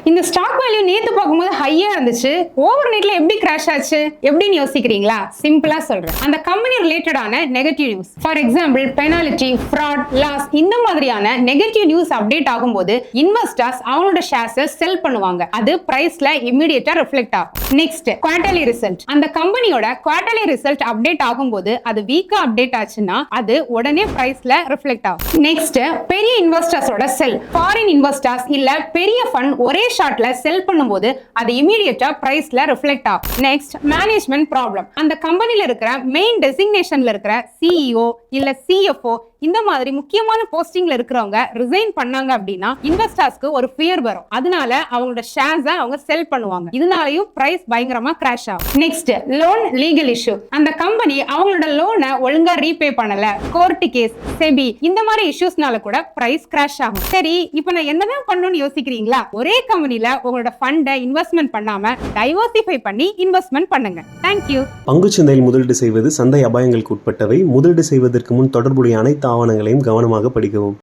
இந்த stock value நேத்து பார்க்கும்போது ஹையா இருந்துச்சு, ஓவர் நைட்ல எப்படி கிராஷ் ஆச்சு எப்படின்னு யோசிக்கிறீங்களா? சிம்பிளா சொல்றேன். அந்த கம்பெனி ரிலேட்டடான negative news, for example penalty, fraud, loss, இந்த மாதிரியான நெகட்டிவ் நியூஸ் அப்டேட் ஆகும்போது இன்வெஸ்டர்ஸ் அவங்களோட ஷேர்ஸை செல் பண்ணுவாங்க. அது பிரைஸ்ல இமிடியேட்டா ரிஃப்ளெக்ட் ஆகும். Next quarterly result. அந்த கம்பெனியோட குவார்டர்லி ரிசல்ட் அப்டேட் ஆகும்போது அது வீக்கா அப்டேட் ஆச்சுன்னா அது உடனே பிரைஸ்ல ரிஃப்ளெக்ட் ஆகும். நெக்ஸ்ட் பெரிய இன்வெஸ்டர்ஸோட செல். ஃபாரின் இன்வெஸ்டர்ஸ் இல்ல பெரிய ஃபண்ட் ஒரே ஷாட்ல செல் பண்ணும்போது அது இமிடியேட்டா பிரைஸ்ல ரிஃப்ளெக்ட் ஆகும். Next management problem. அந்த கம்பெனில இருக்கிற மெயின் டெசிக்னேஷன்ல இருக்கிற சிஇஓ இல்ல சிஎஃப்ஓ இந்த மாதிரி முக்கியமான போஸ்டிங்ல இருக்கிறவங்க ரிசைன் பண்ணாங்க அப்படின்னா இன்வெஸ்டர்ஸ்க்கு ஒரு ஃபியர் வரும். அதனால அவங்களோட ஷேர்ஸை அவங்க செல் பண்ணுவாங்க. இதனாலயும் பிரைஸ் பயங்கரமா கிராஷ் ஆகும். Next loan legal issue. அந்த கம்பெனி அவங்களோட லோனை ஒழுங்கா ரீபே பண்ணல, கோர்ட் கேஸ், செபி இந்த மாதிரி இஷ்யூஸ்னால கூட பிரைஸ் கிராஷ் ஆகும். சரி, இப்போ நான் என்னதான் பண்ணணும்னு யோசிக்கிறீங்களா? ஒரே கம்பெனில உங்களோட ஃபண்டை இன்வெஸ்ட்மெண்ட் பண்ணாம டைவர்சிஃபை பண்ணி இன்வெஸ்ட்மெண்ட் பண்ணுங்க. தேங்க்யூ. பங்குச்சந்தையில் முதலீடு செய்வது சந்தை அபாயங்களுக்கு உட்பட்டவை. முதலீடு செய்வதற்கு முன் தொடர்புடைய அனைத்து ஆவணங்களையும் கவனமாக படிக்கவும்.